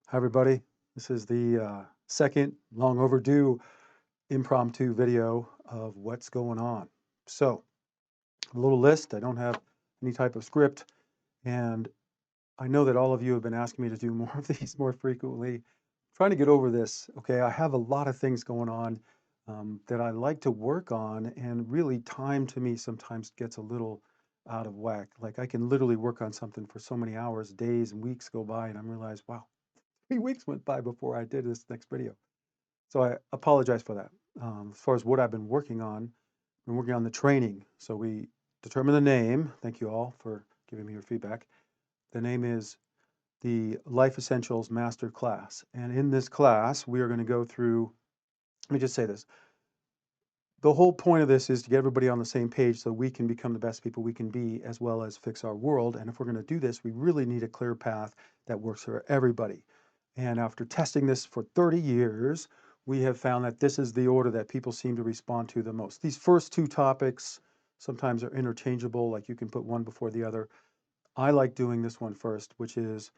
Hi, everybody. This is the second long overdue impromptu video of what's going on. So, a little list. I don't have any type of script, and I know that all of you have been asking me to do more of these more frequently. Trying to get over this. Okay, I have a lot of things going on that I like to work on, and really, time to me sometimes gets a little out of whack. Like I can literally work on something for so many hours, days, and weeks go by, and I realize, wow, 3 weeks went by before I did this next video. So I apologize for that. As far as what I've been working on, I've been working on the training. So we determined the name. Thank you all for giving me your feedback. The name is the Life Essentials Master Class. And in this class, we are going to go through, let me just say this. The whole point of this is to get everybody on the same page so we can become the best people we can be, as well as fix our world. And if we're going to do this, we really need a clear path that works for everybody. And after testing this for 30 years, we have found that this is the order that people seem to respond to the most. These first two topics sometimes are interchangeable, like you can put one before the other. I like doing this one first, which is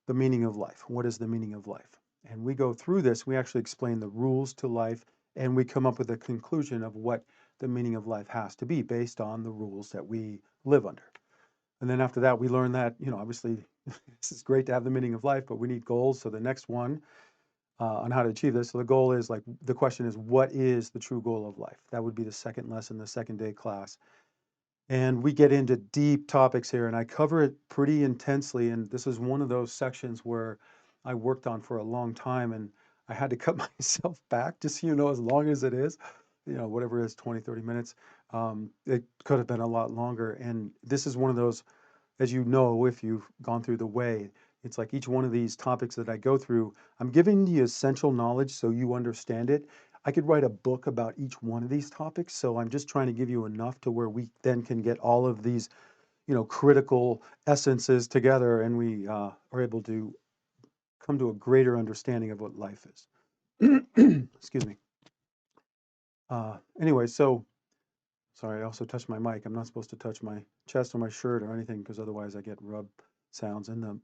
the meaning of life. What is the meaning of life? And we go through this, we actually explain the rules to life, and we come up with a conclusion of what the meaning of life has to be based on the rules that we live under. And then after that, we learn that, obviously, this is great to have the meaning of life, but we need goals. So the next one on how to achieve this. So the goal is the question is, what is the true goal of life? That would be the second lesson, the second day class. And we get into deep topics here, and I cover it pretty intensely. And this is one of those sections where I worked on for a long time, and I had to cut myself back, just so you know, as long as it is, whatever it is, 20, 30 minutes. It could have been a lot longer. And this is one of those, as you know, if you've gone through the way, it's like each one of these topics that I go through, I'm giving the essential knowledge so you understand it. I could write a book about each one of these topics, so I'm just trying to give you enough to where we then can get all of these, critical essences together, and we are able to come to a greater understanding of what life is. Excuse me. Anyway, so sorry, I also touched my mic. I'm not supposed to touch my chest or my shirt or anything because otherwise I get rub sounds in the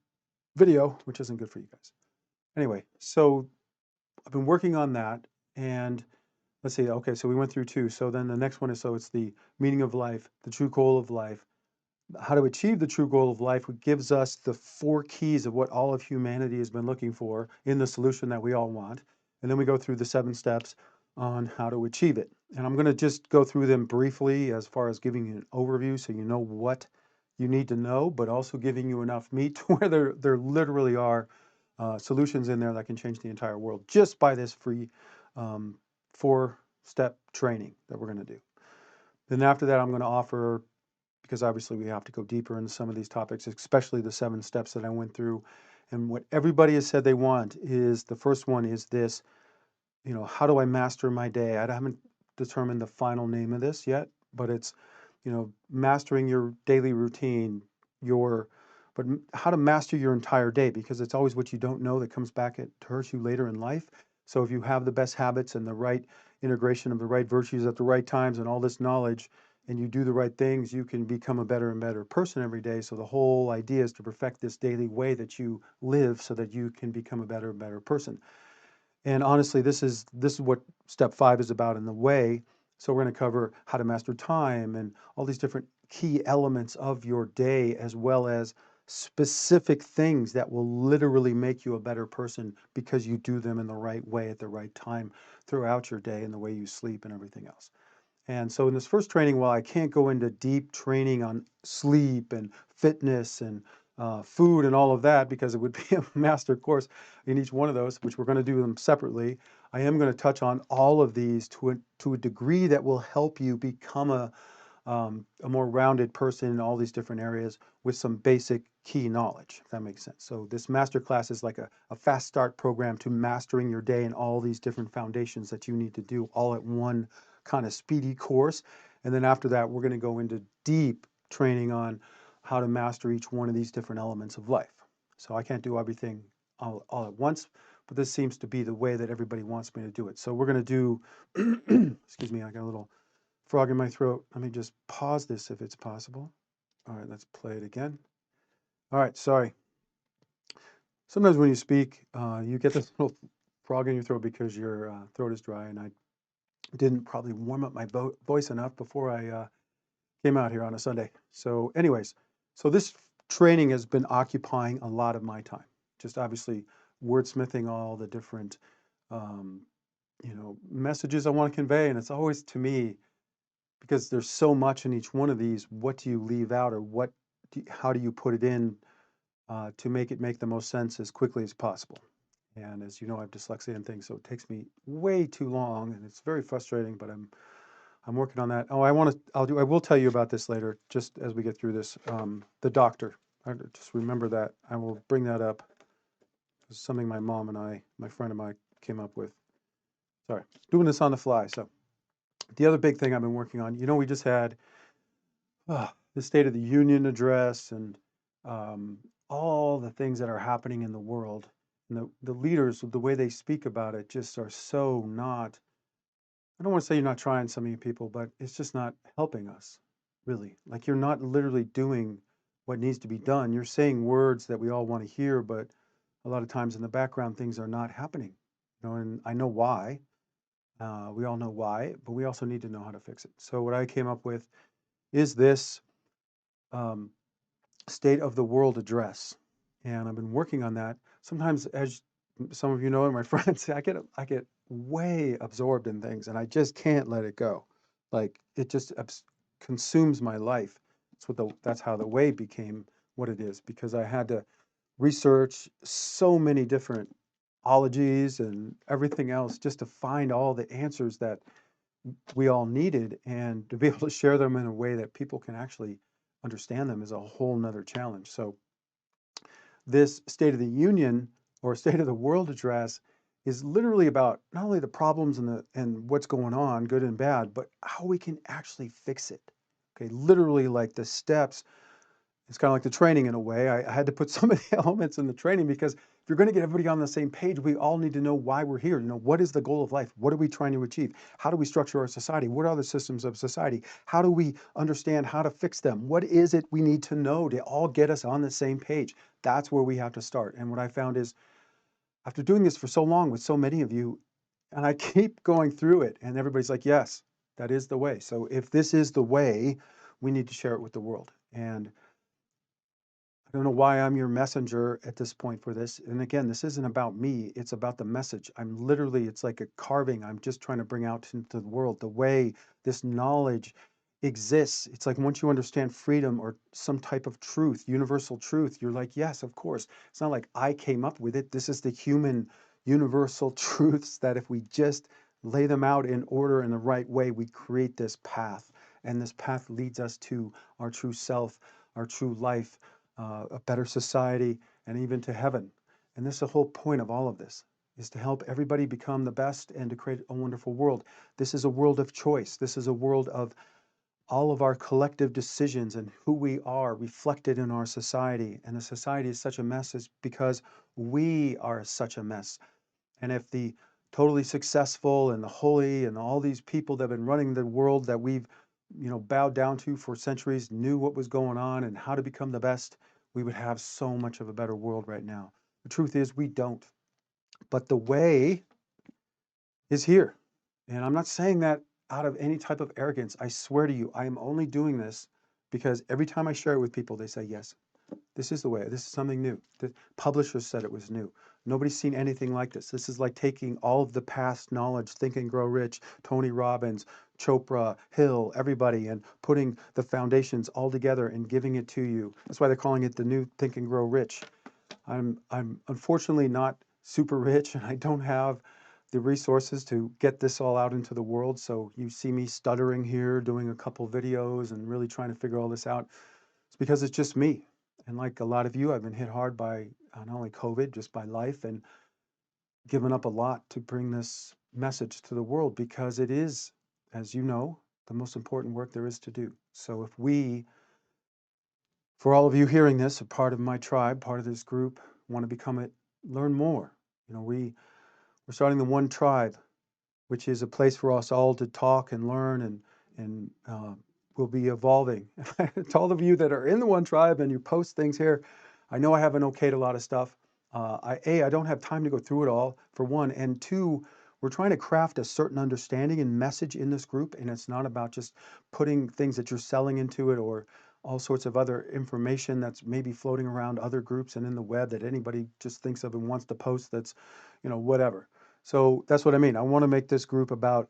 video, which isn't good for you guys. Anyway, so I've been working on that, and let's see. Okay, so we went through two. So then the next one is, so it's the meaning of life, the true goal of life, how to achieve the true goal of life, which gives us the four keys of what all of humanity has been looking for in the solution that we all want. And then we go through the 7 steps on how to achieve it. And I'm going to just go through them briefly as far as giving you an overview so you know what you need to know, but also giving you enough meat to where there literally are solutions in there that can change the entire world just by this free 4-step training that we're going to do. Then after that, I'm going to offer, because obviously we have to go deeper into some of these topics, especially the 7 steps that I went through. And what everybody has said they want is, the first one is this, how do I master my day? I haven't determined the final name of this yet, but it's, mastering your daily routine, but how to master your entire day, because it's always what you don't know that comes back to hurt you later in life. So if you have the best habits and the right integration of the right virtues at the right times and all this knowledge, and you do the right things, you can become a better and better person every day. So the whole idea is to perfect this daily way that you live so that you can become a better and better person. And honestly, this is what step 5 is about in the way. So we're going to cover how to master time and all these different key elements of your day, as well as specific things that will literally make you a better person because you do them in the right way at the right time throughout your day, and the way you sleep and everything else. And so in this first training, while I can't go into deep training on sleep and fitness and food and all of that, because it would be a master course in each one of those, which we're going to do them separately, I am going to touch on all of these to a degree that will help you become a more rounded person in all these different areas with some basic key knowledge, if that makes sense. So this master class is like a fast start program to mastering your day and all these different foundations that you need to do all at one kind of speedy course. And then after that, we're going to go into deep training on how to master each one of these different elements of life. So I can't do everything all at once, but this seems to be the way that everybody wants me to do it. So we're going to do, excuse me, I got a little frog in my throat. Let me just pause this if it's possible. All right, let's play it again. All right, sorry. Sometimes when you speak, you get this little frog in your throat because your throat is dry, and I didn't probably warm up my voice enough before I came out here on a Sunday. So, anyways, so this training has been occupying a lot of my time. Just obviously wordsmithing all the different, um, messages I want to convey, and it's always to me because there's so much in each one of these. What do you leave out, or how do you put it in to make it make the most sense as quickly as possible? And as you know, I have dyslexia and things, so it takes me way too long, and it's very frustrating. But I'm working on that. Oh, I will tell you about this later, just as we get through this. The doctor. Just remember that. I will bring that up. It's something my mom and my friend and I came up with. Sorry, doing this on the fly. So the other big thing I've been working on, we just had the State of the Union address and um, all the things that are happening in the world. And the leaders, the way they speak about it, just are so not. I don't want to say you're not trying, some of you people, but it's just not helping us, really. Like you're not literally doing what needs to be done. You're saying words that we all want to hear, but a lot of times in the background, things are not happening. And I know why. We all know why, but we also need to know how to fix it. So what I came up with is this um, State of the World address, and I've been working on that. Sometimes, as some of you know, and my friends, I get way absorbed in things, and I just can't let it go. Like it just consumes my life. That's how the way became what it is, because I had to research so many different ologies and everything else just to find all the answers that we all needed, and to be able to share them in a way that people can actually understand them is a whole nother challenge. So this State of the Union or State of the World address is literally about not only the problems and what's going on, good and bad, but how we can actually fix it. Okay, literally like the steps. It's kind of like the training in a way. I had to put so many elements in the training because if you're going to get everybody on the same page, we all need to know why we're here. What is the goal of life? What are we trying to achieve? How do we structure our society? What are the systems of society? How do we understand how to fix them? What is it we need to know to all get us on the same page? That's where we have to start. And what I found is after doing this for so long with so many of you, and I keep going through it, and everybody's like, yes, that is the way. So if this is the way, we need to share it with the world. And I don't know why I'm your messenger at this point for this. And again, this isn't about me, it's about the message. It's like a carving I'm just trying to bring out into the world. The way this knowledge exists. It's like once you understand freedom or some type of truth, universal truth, you're like, yes, of course. It's not like I came up with it. This is the human universal truths that if we just lay them out in order in the right way, we create this path. And this path leads us to our true self, our true life, a better society, and even to heaven. And this is the whole point of all of this, is to help everybody become the best and to create a wonderful world. This is a world of choice. This is a world of all of our collective decisions and who we are reflected in our society. And the society is such a mess is because we are such a mess. And if the totally successful and the holy and all these people that have been running the world that we've bowed down to for centuries knew what was going on and how to become the best, we would have so much of a better world right now. The truth is we don't. But the way is here. And I'm not saying that out of any type of arrogance. I swear to you, I am only doing this because every time I share it with people, they say, yes, this is the way. This is something new. The publishers said it was new. Nobody's seen anything like this. This is like taking all of the past knowledge, Think and Grow Rich, Tony Robbins, Chopra, Hill, everybody, and putting the foundations all together and giving it to you. That's why they're calling it the new Think and Grow Rich. I'm unfortunately not super rich, and I don't have the resources to get this all out into the world. So you see me stuttering here, doing a couple videos and really trying to figure all this out. It's because it's just me. And like a lot of you, I've been hit hard by not only COVID, just by life, and given up a lot to bring this message to the world because it is, as you know, the most important work there is to do. So if we, for all of you hearing this, a part of my tribe, part of this group, want to become it, learn more. We're starting the One Tribe, which is a place for us all to talk and learn, and we'll be evolving. To all of you that are in the One Tribe and you post things here, I know I haven't okayed a lot of stuff. I don't have time to go through it all, for one, and two, we're trying to craft a certain understanding and message in this group, and it's not about just putting things that you're selling into it or all sorts of other information that's maybe floating around other groups and in the web that anybody just thinks of and wants to post that's, whatever. So that's what I mean. I want to make this group about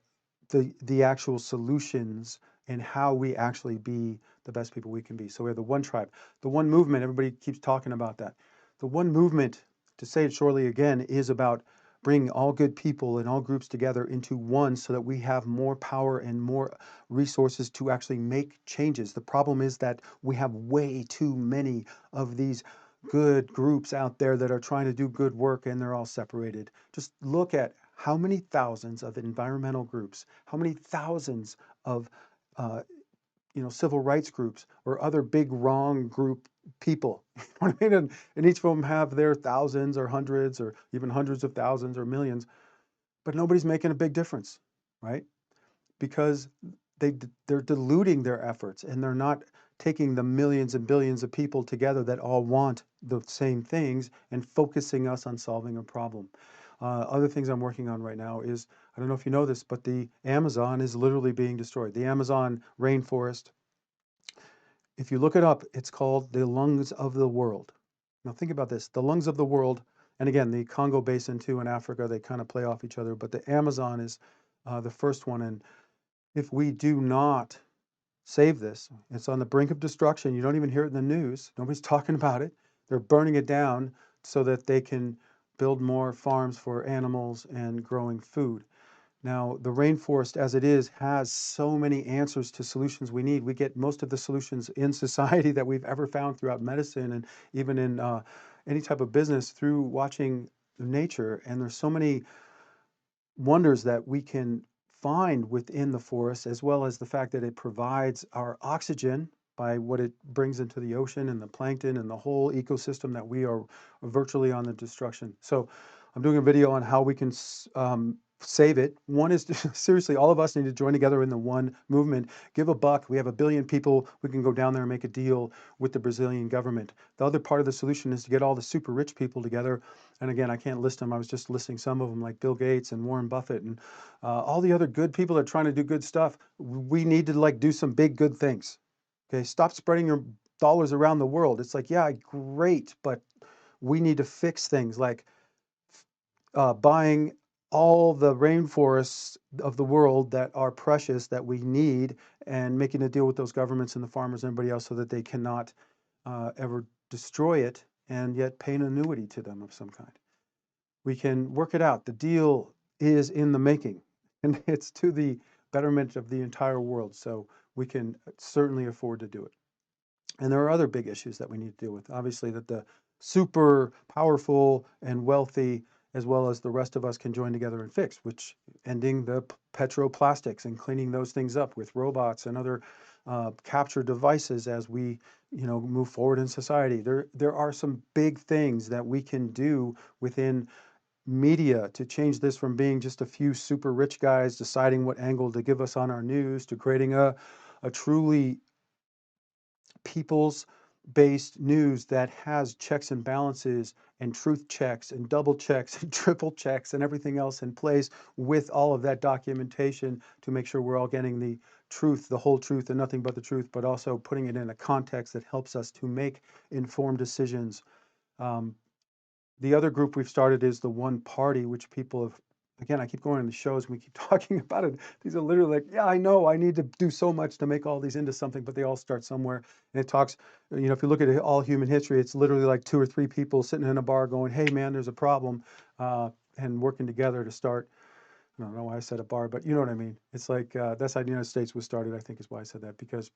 the actual solutions and how we actually be the best people we can be. So we have the one tribe, the one movement. Everybody keeps talking about that. The one movement, to say it shortly again, is about bringing all good people and all groups together into one so that we have more power and more resources to actually make changes. The problem is that we have way too many of these good groups out there that are trying to do good work and they're all separated. Just look at how many thousands of environmental groups, how many thousands of uh, civil rights groups or other big wrong group people. You know what I mean? And each of them have their thousands or hundreds or even hundreds of thousands or millions, but nobody's making a big difference, right? Because they're diluting their efforts and they're not taking the millions and billions of people together that all want the same things and focusing us on solving a problem. Other things I'm working on right now is, I don't know if you know this, but the Amazon is literally being destroyed. The Amazon rainforest, if you look it up, it's called the lungs of the world. Now think about this, the lungs of the world, and again, the Congo Basin too in Africa, they kind of play off each other, but the Amazon is the first one. And if we do not save this, it's on the brink of destruction. You don't even hear it in the news. Nobody's talking about it. They're burning it down so that they can build more farms for animals and growing food. Now, the rainforest as it is has so many answers to solutions we need. We get most of the solutions in society that we've ever found throughout medicine and even in any type of business through watching nature. And there's so many wonders that we can find within the forest, as well as the fact that it provides our oxygen by what it brings into the ocean and the plankton and the whole ecosystem that we are virtually on the destruction. So I'm doing a video on how we can save it. One is seriously, all of us need to join together in the one movement. Give a buck. We have 1 billion people. We can go down there and make a deal with the Brazilian government. The other part of the solution is to get all the super rich people together. And again, I can't list them. I was just listing some of them, like Bill Gates and Warren Buffett and all the other good people that are trying to do good stuff. We need to like do some big good things. Okay, stop spreading your dollars around the world. It's like, yeah, great, but we need to fix things like buying all the rainforests of the world that are precious that we need and making a deal with those governments and the farmers and everybody else so that they cannot ever destroy it and yet pay an annuity to them of some kind. We can work it out. The deal is in the making and it's to the betterment of the entire world. So we can certainly afford to do it. And there are other big issues that we need to deal with. Obviously, that the super powerful and wealthy, as well as the rest of us, can join together and fix, which ending the petroplastics and cleaning those things up with robots and other capture devices as we, move forward in society. There are some big things that we can do within media to change this from being just a few super rich guys deciding what angle to give us on our news to creating a truly people's based news that has checks and balances and truth checks and double checks and triple checks and everything else in place with all of that documentation to make sure we're all getting the truth, the whole truth and nothing but the truth, but also putting it in a context that helps us to make informed decisions. Um, the other group we've started is the One Party, which people have, again, I keep going on the shows and we keep talking about it. These are literally like, yeah, I know I need to do so much to make all these into something, but they all start somewhere. And it talks, if you look at all human history, it's literally like 2 or 3 people sitting in a bar going, hey, man, there's a problem, and working together to start. I don't know why I said a bar, but you know what I mean. It's like that's how the United States was started, I think is why I said that, because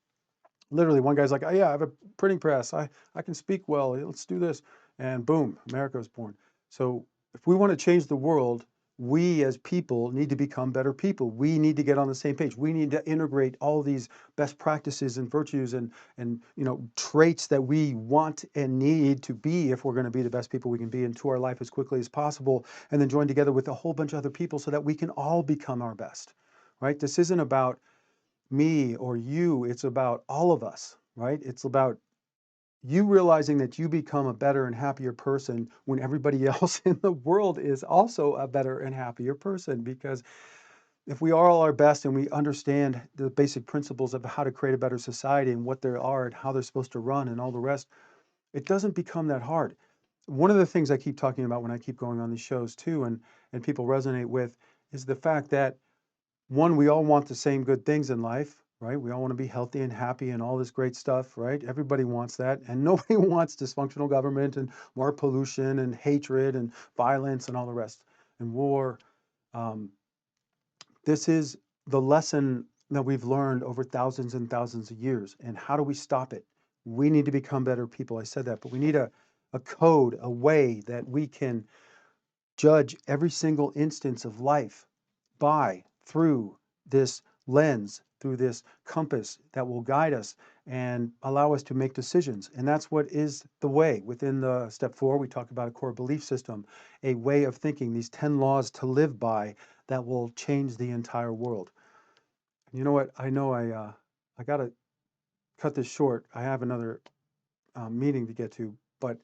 literally one guy's like, oh yeah, I have a printing press. I can speak well. Let's do this. And boom, America was born. So if we want to change the world, we as people need to become better people. We need to get on the same page. We need to integrate all these best practices and virtues and traits that we want and need to be if we're going to be the best people we can be into our life as quickly as possible, and then join together with a whole bunch of other people so that we can all become our best. Right? This isn't about me or you, it's about all of us, right? It's about you realizing that you become a better and happier person when everybody else in the world is also a better and happier person. Because if we are all our best and we understand the basic principles of how to create a better society and what they are and how they're supposed to run and all the rest, it doesn't become that hard. One of the things I keep talking about when I keep going on these shows too, and people resonate with, is the fact that one, we all want the same good things in life, right? We all want to be healthy and happy and all this great stuff, right? Everybody wants that. And nobody wants dysfunctional government and more pollution and hatred and violence and all the rest and war. Um, this is the lesson that we've learned over thousands and thousands of years. And how do we stop it? We need to become better people. I said that, but we need a code, a way that we can judge every single instance of life by, through this lens, through this compass that will guide us and allow us to make decisions. And that's what is the way. Within the step 4, we talk about a core belief system, a way of thinking, these 10 laws to live by that will change the entire world. And you know what? I know I got to cut this short. I have another meeting to get to, but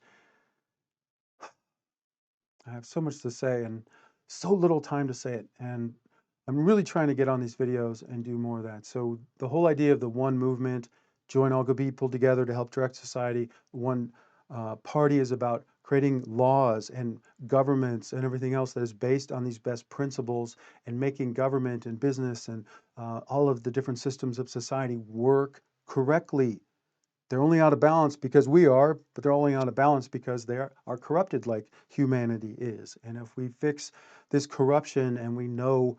I have so much to say and so little time to say it. And I'm really trying to get on these videos and do more of that. So the whole idea of the one movement, join all good people together to help direct society. One party is about creating laws and governments and everything else that is based on these best principles and making government and business and all of the different systems of society work correctly. They're only out of balance because we are, but they're only out of balance because they are corrupted like humanity is. And if we fix this corruption and we know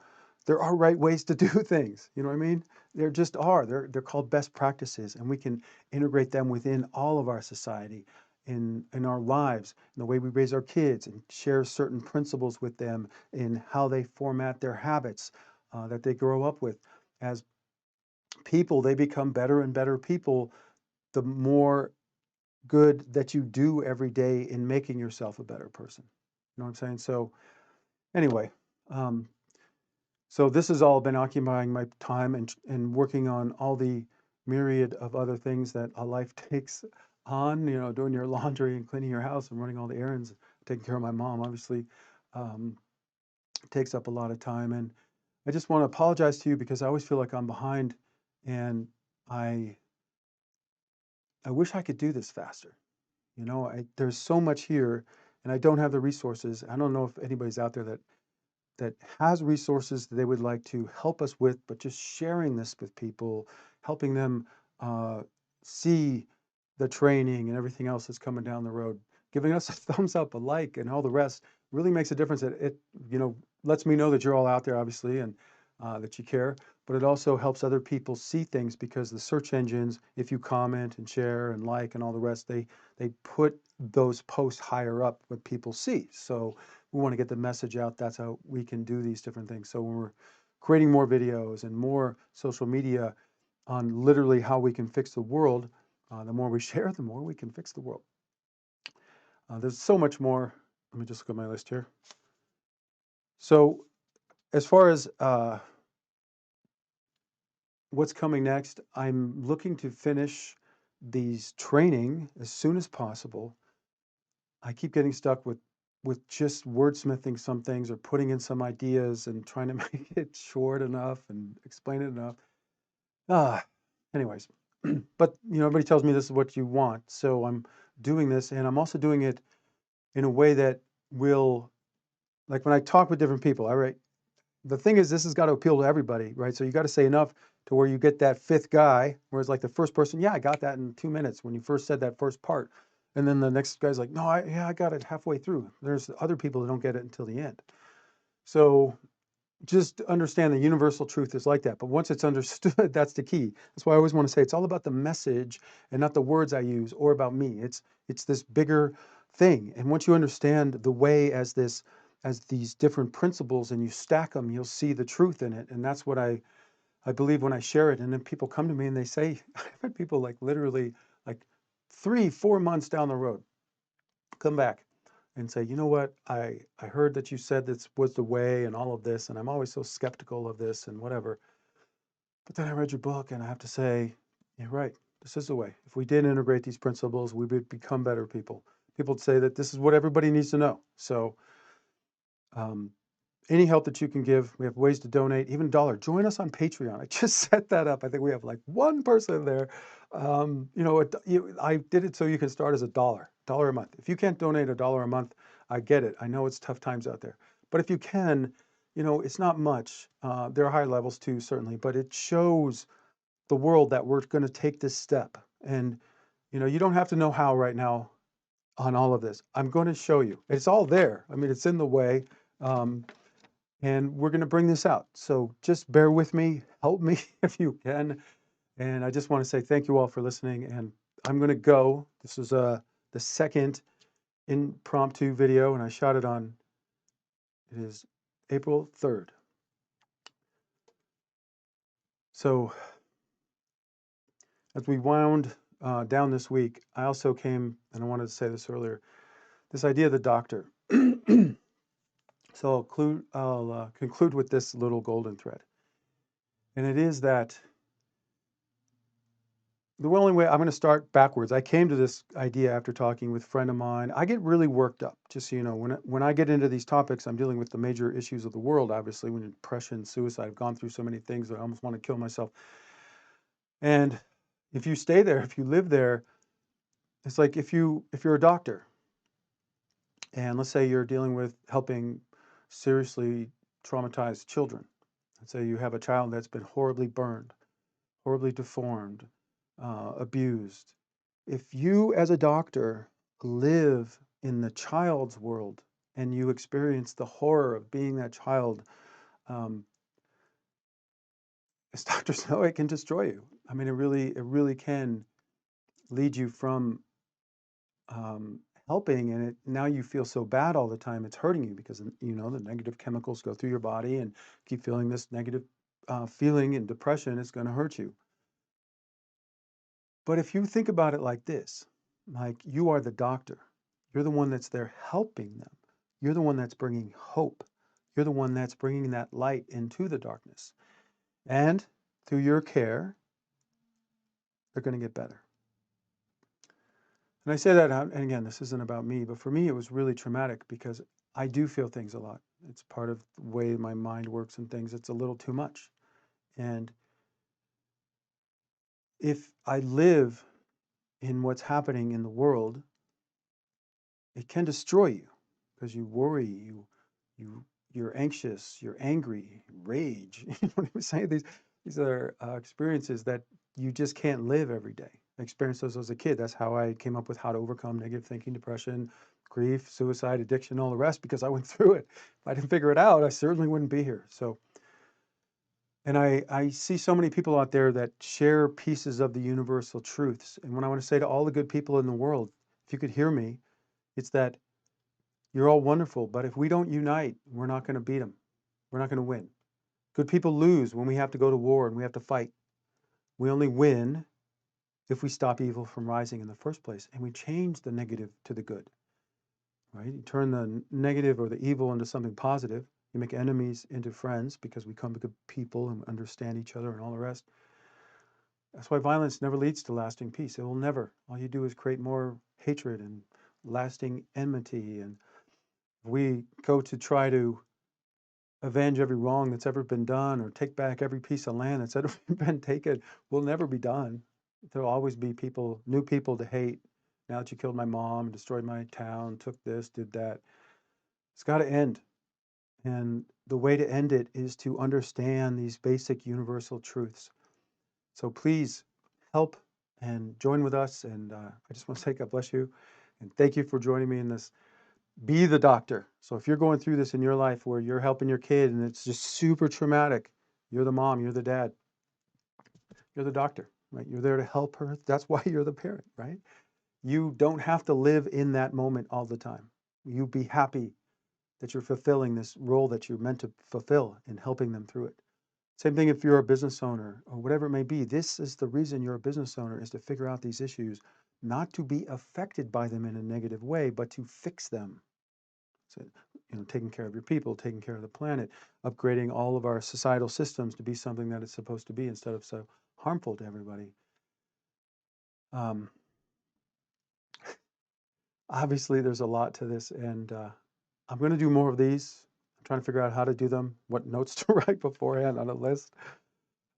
there are right ways to do things, you know what I mean? There just are. They're called best practices, and we can integrate them within all of our society, in our lives, in the way we raise our kids, and share certain principles with them in how they format their habits that they grow up with. As people, they become better and better people the more good that you do every day in making yourself a better person. You know what I'm saying? So anyway, um, so this has all been occupying my time and working on all the myriad of other things that a life takes on. You know, doing your laundry and cleaning your house and running all the errands, taking care of my mom. Obviously, um, takes up a lot of time. And I just want to apologize to you because I always feel like I'm behind, and I I wish I could do this faster. You know, there's so much here, and I don't have the resources. I don't know if anybody's out there that has resources that they would like to help us with, but just sharing this with people, helping them uh, see the training and everything else that's coming down the road, giving us a thumbs up, a like, and all the rest really makes a difference. It you know lets me know that you're all out there, obviously, and that you care. But it also helps other people see things because the search engines, if you comment and share and like and all the rest, they put those posts higher up what people see. So we want to get the message out. That's how we can do these different things. So when we're creating more videos and more social media on literally how we can fix the world, the more we share, the more we can fix the world. There's so much more. Let me just look at my list here. So as far as what's coming next, I'm looking to finish these training as soon as possible. I keep getting stuck with just wordsmithing some things or putting in some ideas and trying to make it short enough and explain it enough. Ah, anyways, but everybody tells me this is what you want, so I'm doing this, and I'm also doing it in a way that will, like when I talk with different people, all right, the thing is this has got to appeal to everybody, right? So you got to say enough to where you get that fifth guy, whereas like the first person, yeah, I got that in 2 minutes when you first said that first part. And then the next guy's like, no, I got it halfway through. There's other people that don't get it until the end. So just understand the universal truth is like that. But once it's understood, that's the key. That's why I always want to say it's all about the message and not the words I use or about me. It's this bigger thing. And once you understand the way as these different principles and you stack them, you'll see the truth in it. And that's what I believe when I share it. And then people come to me and they say, I've had people like literally like 3, 4 months down the road come back and say, you know what, I heard that you said this was the way and all of this, and I'm always so skeptical of this and whatever. But then I read your book and I have to say, you're right. This is the way. If we did integrate these principles, we would become better people. People would say that this is what everybody needs to know. So, um, any help that you can give, we have ways to donate, even $1. Join us on Patreon. I just set that up. I think we have like one person there. I did it so you can start as $1 a month. If you can't donate $1 a month, I get it. I know it's tough times out there. But if you can, it's not much. There are high levels too, certainly, but it shows the world that we're going to take this step. And, you don't have to know how right now on all of this. I'm going to show you. It's all there. I mean, it's in the way. Um, and we're going to bring this out. So just bear with me, help me if you can. And I just want to say thank you all for listening. And I'm going to go. This is the second impromptu video, and I shot it on, it is April 3rd. So as we wound down this week, I also came, and I wanted to say this earlier, this idea of the doctor. So I'll conclude with this little golden thread. And it is that the only way I'm going to start backwards. I came to this idea after talking with a friend of mine. I get really worked up, just so you know. When I get into these topics, I'm dealing with the major issues of the world, obviously, when depression, suicide. I've gone through so many things that I almost want to kill myself. And if you stay there, if you live there, it's like if you're a doctor, and let's say you're dealing with helping seriously traumatized children. Let's say you have a child that's been horribly burned, horribly deformed, abused. If you, as a doctor, live in the child's world and you experience the horror of being that child, um, as doctors know, it can destroy you. I mean, it really can lead you from um, helping, and now you feel so bad all the time. It's hurting you because the negative chemicals go through your body, and keep feeling this negative feeling and depression. It's going to hurt you. But if you think about it like this, like you are the doctor, you're the one that's there helping them. You're the one that's bringing hope. You're the one that's bringing that light into the darkness. And through your care, they're going to get better. And I say that, and again, this isn't about me, but for me, it was really traumatic because I do feel things a lot. It's part of the way my mind works and things. It's a little too much. And if I live in what's happening in the world, it can destroy you because you worry, you're anxious, you're angry, rage. You know what I'm saying? These are experiences that you just can't live every day. I experienced those as a kid. That's how I came up with how to overcome negative thinking, depression, grief, suicide, addiction, all the rest, because I went through it. If I didn't figure it out, I certainly wouldn't be here. So, and I see so many people out there that share pieces of the universal truths. And what I want to say to all the good people in the world, if you could hear me, it's that you're all wonderful, but if we don't unite, we're not going to beat them. We're not going to win. Good people lose when we have to go to war and we have to fight. We only win if we stop evil from rising in the first place and we change the negative to the good. Right? You turn the negative or the evil into something positive. You make enemies into friends because we come to good people and understand each other and all the rest. That's why violence never leads to lasting peace. It will never. All you do is create more hatred and lasting enmity. And we go to try to avenge every wrong that's ever been done or take back every piece of land that's ever been taken will never be done. There'll always be people, new people to hate. Now that you killed my mom, destroyed my town, took this, did that. It's got to end. And the way to end it is to understand these basic universal truths. So please help and join with us. And I just want to say God bless you. And thank you for joining me in this. Be the doctor. So if you're going through this in your life where you're helping your kid and it's just super traumatic, you're the mom, you're the dad, you're the doctor, right? You're there to help her. That's why you're the parent, right? You don't have to live in that moment all the time. You be happy that you're fulfilling this role that you're meant to fulfill in helping them through it. Same thing if you're a business owner or whatever it may be. This is the reason you're a business owner, is to figure out these issues, not to be affected by them in a negative way, but to fix them. So, taking care of your people, taking care of the planet, upgrading all of our societal systems to be something that it's supposed to be instead of so harmful to everybody. Um, obviously, there's a lot to this, and I'm going to do more of these. I'm trying to figure out how to do them, what notes to write beforehand on a list.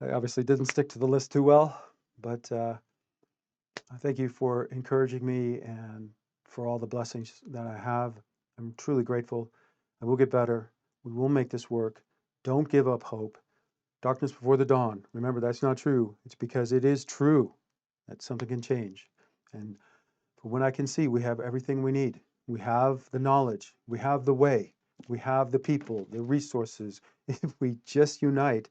I obviously didn't stick to the list too well, but I thank you for encouraging me and for all the blessings that I have. I'm truly grateful. I will get better. We will make this work. Don't give up hope. Darkness before the dawn. Remember, that's not true. It's because it is true that something can change. And from what I can see, we have everything we need. We have the knowledge. We have the way. We have the people, the resources. If we just unite,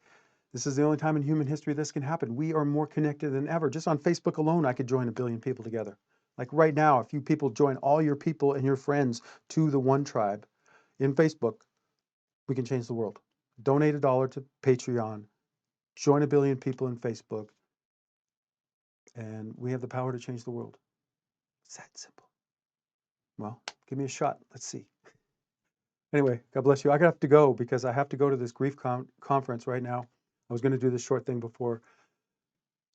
this is the only time in human history this can happen. We are more connected than ever. Just on Facebook alone, I could join 1 billion people together. Like right now, if you people join all your people and your friends to the One Tribe in Facebook, we can change the world. Donate $1 to Patreon, join 1 billion people in Facebook, and we have the power to change the world. It's that simple. Well, give me a shot. Let's see. Anyway, God bless you. I have to go because I have to go to this grief conference right now. I was going to do this short thing before.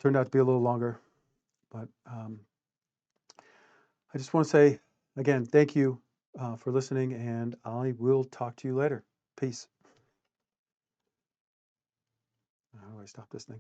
Turned out to be a little longer, but I just want to say again, thank you for listening, and I will talk to you later. Peace. How do I stop this thing?